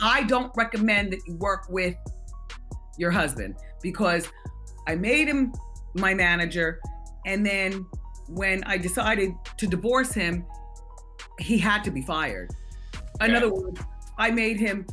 I don't recommend that you work with your husband because I made him my manager, and then when I decided to divorce him, he had to be fired. In other words, I made him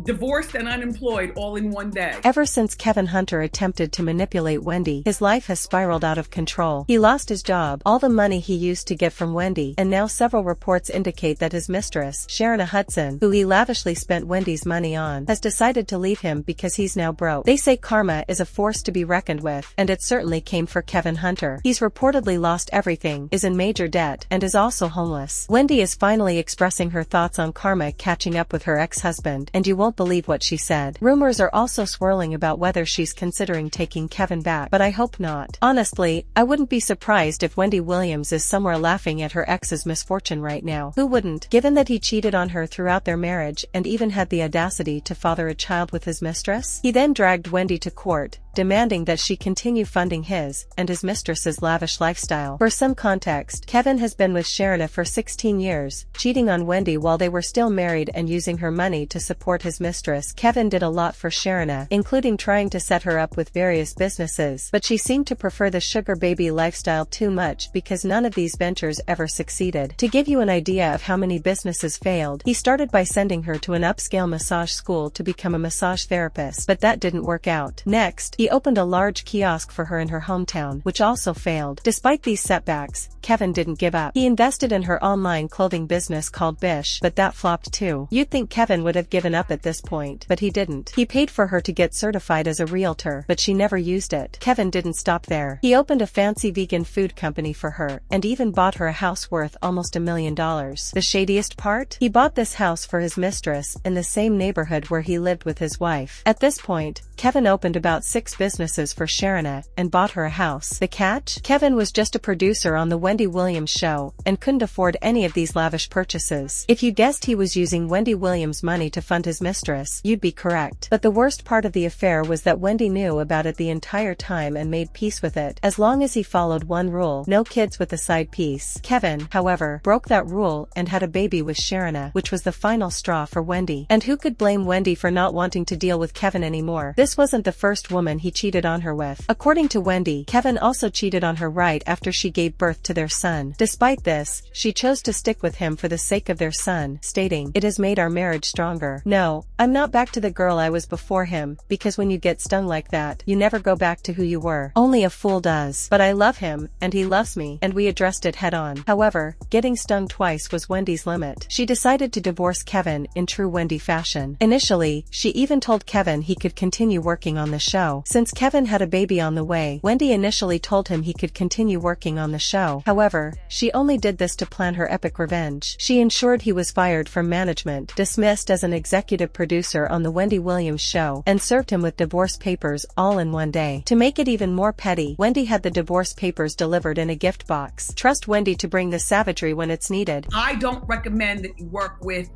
divorced and unemployed all in one day. Ever since Kevin Hunter attempted to manipulate Wendy, his life has spiraled out of control. He lost his job, all the money he used to get from Wendy, and now several reports indicate that his mistress, Sharina Hudson, who he lavishly spent Wendy's money on, has decided to leave him because he's now broke. They say karma is a force to be reckoned with, and it certainly came for Kevin Hunter. He's reportedly lost everything, is in major debt, and is also homeless. Wendy is finally expressing her thoughts on karma catching up with her ex-husband, and you won't believe what she said. Rumors are also swirling about whether she's considering taking Kevin back, but I hope not. Honestly, I wouldn't be surprised if Wendy Williams is somewhere laughing at her ex's misfortune right now. Who wouldn't, given that he cheated on her throughout their marriage and even had the audacity to father a child with his mistress? He then dragged Wendy to court, demanding that she continue funding his and his mistress's lavish lifestyle. For some context, Kevin has been with Sharina for 16 years, cheating on Wendy while they were still married and using her money to support his mistress. Kevin did a lot for Sharina, including trying to set her up with various businesses, but she seemed to prefer the sugar baby lifestyle too much because none of these ventures ever succeeded. To give you an idea of how many businesses failed, he started by sending her to an upscale massage school to become a massage therapist, but that didn't work out. Next, he opened a large kiosk for her in her hometown, which also failed. Despite these setbacks, Kevin didn't give up. He invested in her online clothing business called Bish, but that flopped too. You'd think Kevin would have given up at this point, but he didn't. He paid for her to get certified as a realtor, but she never used it. Kevin didn't stop there. He opened a fancy vegan food company for her, and even bought her a house worth almost $1 million. The shadiest part? He bought this house for his mistress in the same neighborhood where he lived with his wife. At this point, Kevin opened about 6 businesses for Sharina and bought her a house. The catch? Kevin was just a producer on the Wendy Williams show and couldn't afford any of these lavish purchases. If you guessed he was using Wendy Williams' money to fund his mistress, you'd be correct. But the worst part of the affair was that Wendy knew about it the entire time and made peace with it, as long as he followed one rule: no kids with a side piece. Kevin, however, broke that rule and had a baby with Sharina, which was the final straw for Wendy. And who could blame Wendy for not wanting to deal with Kevin anymore? This wasn't the first woman he cheated on her with. According to Wendy, Kevin also cheated on her right after she gave birth to their son. Despite this, she chose to stick with him for the sake of their son, stating, "It has made our marriage stronger. No, I'm not back to the girl I was before him, because when you get stung like that, you never go back to who you were. Only a fool does. But I love him, and he loves me, and we addressed it head on." However, getting stung twice was Wendy's limit. She decided to divorce Kevin in true Wendy fashion. Initially, she even told Kevin he could continue working on the show. Since Kevin had a baby on the way, Wendy initially told him he could continue working on the show. However, she only did this to plan her epic revenge. She ensured he was fired from management, dismissed as an executive producer on the Wendy Williams show, and served him with divorce papers all in one day. To make it even more petty, Wendy had the divorce papers delivered in a gift box. Trust Wendy to bring the savagery when it's needed. I don't recommend that you work with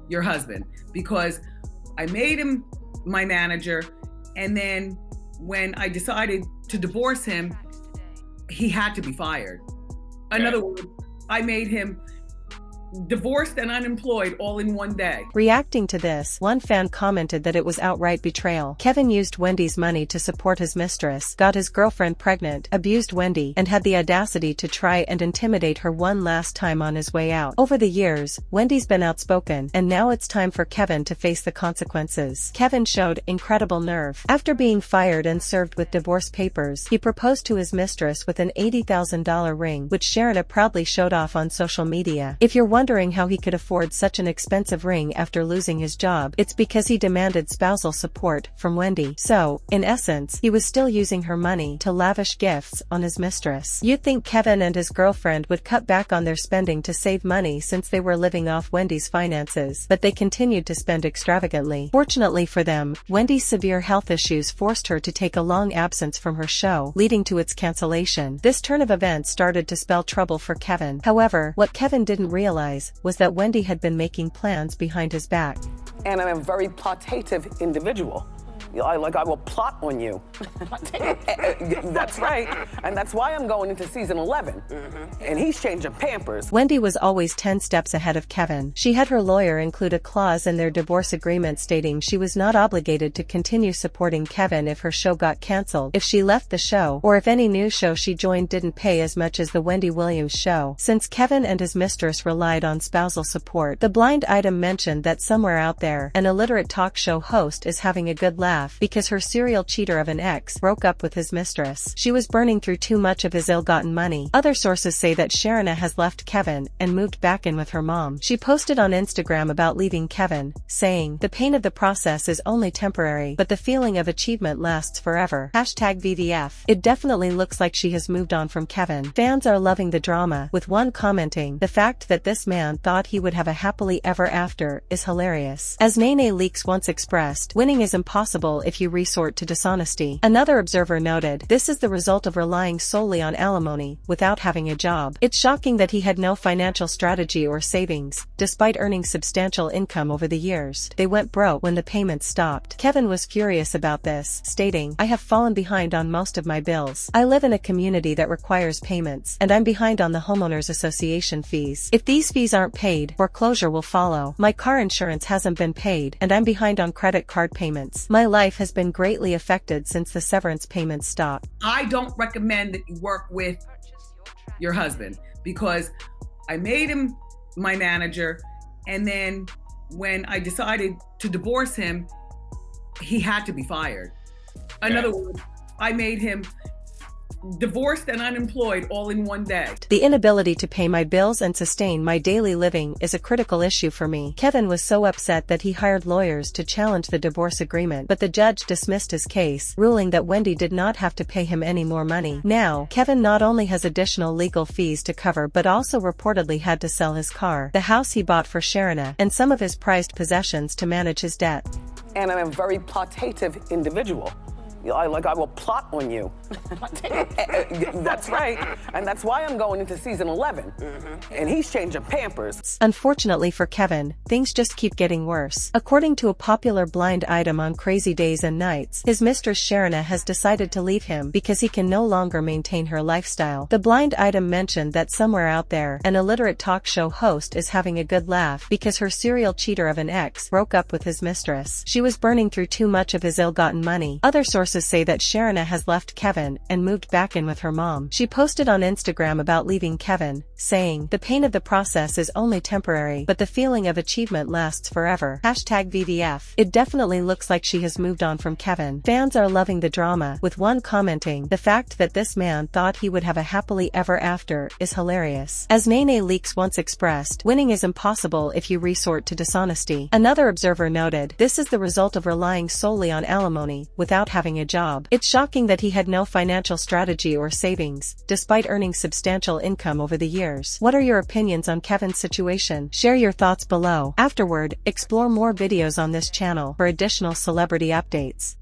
your husband because I made him my manager, and then when I decided to divorce him, he had to be fired. In other words, I made him divorced and unemployed all in one day. Reacting to this, one fan commented that it was outright betrayal. Kevin used Wendy's money to support his mistress, got his girlfriend pregnant, abused Wendy, and had the audacity to try and intimidate her one last time on his way out. Over the years, Wendy's been outspoken, and now it's time for Kevin to face the consequences. Kevin showed incredible nerve. After being fired and served with divorce papers, he proposed to his mistress with an $80,000 ring, which Sharina proudly showed off on social media. If you're wondering how he could afford such an expensive ring after losing his job, it's because he demanded spousal support from Wendy. So, in essence, he was still using her money to lavish gifts on his mistress. You'd think Kevin and his girlfriend would cut back on their spending to save money since they were living off Wendy's finances, but they continued to spend extravagantly. Fortunately for them, Wendy's severe health issues forced her to take a long absence from her show, leading to its cancellation. This turn of events started to spell trouble for Kevin. However, what Kevin didn't realize was that Wendy had been making plans behind his back. And I'm a very plotative individual. I will plot on you. That's right. And that's why I'm going into season 11. And he's changing Pampers. Wendy was always 10 steps ahead of Kevin. She had her lawyer include a clause in their divorce agreement stating she was not obligated to continue supporting Kevin if her show got cancelled, if she left the show, or if any new show she joined didn't pay as much as the Wendy Williams show. Since Kevin and his mistress relied on spousal support, the blind item mentioned that somewhere out there, an illiterate talk show host is having a good laugh because her serial cheater of an ex broke up with his mistress. She was burning through too much of his ill-gotten money. Other sources say that Sharina has left Kevin and moved back in with her mom. She posted on Instagram about leaving Kevin, saying, "The pain of the process is only temporary, but the feeling of achievement lasts forever." #VDF. It definitely looks like she has moved on from Kevin. Fans are loving the drama, with one commenting, "The fact that this man thought he would have a happily ever after is hilarious." As Nene Leakes once expressed, winning is impossible if you resort to dishonesty. Another observer noted, "This is the result of relying solely on alimony, without having a job. It's shocking that he had no financial strategy or savings, despite earning substantial income over the years. They went broke when the payments stopped." Kevin was furious about this, stating, "I have fallen behind on most of my bills. I live in a community that requires payments, and I'm behind on the homeowners association fees. If these fees aren't paid, foreclosure will follow. My car insurance hasn't been paid, and I'm behind on credit card payments. My life has been greatly affected since the severance payments stopped." I don't recommend that you work with your husband because I made him my manager, and then when I decided to divorce him, he had to be fired. In other words, I made him divorced and unemployed all in one day. "The inability to pay my bills and sustain my daily living is a critical issue for me." Kevin was so upset that he hired lawyers to challenge the divorce agreement, but the judge dismissed his case, ruling that Wendy did not have to pay him any more money. Now, Kevin not only has additional legal fees to cover but also reportedly had to sell his car, the house he bought for Sharina, and some of his prized possessions to manage his debt. And I'm a very plotative individual. I will plot on you. That's right. And that's why I'm going into season 11. And he's changing Pampers. Unfortunately for Kevin, things just keep getting worse. According to a popular blind item on Crazy Days and Nights, his mistress Sharina has decided to leave him because he can no longer maintain her lifestyle. The blind item mentioned that somewhere out there, an illiterate talk show host is having a good laugh because her serial cheater of an ex broke up with his mistress. She was burning through too much of his ill-gotten money. Other sources say that Sharina has left Kevin and moved back in with her mom. She posted on Instagram about leaving Kevin, saying, "The pain of the process is only temporary, but the feeling of achievement lasts forever." #VDF. It definitely looks like she has moved on from Kevin. Fans are loving the drama, with one commenting, "The fact that this man thought he would have a happily ever after is hilarious." As Nene Leakes once expressed, "Winning is impossible if you resort to dishonesty." Another observer noted, "This is the result of relying solely on alimony, without having a job. It's shocking that he had no financial strategy or savings, despite earning substantial income over the years." What are your opinions on Kevin's situation? Share your thoughts below. Afterward, explore more videos on this channel for additional celebrity updates.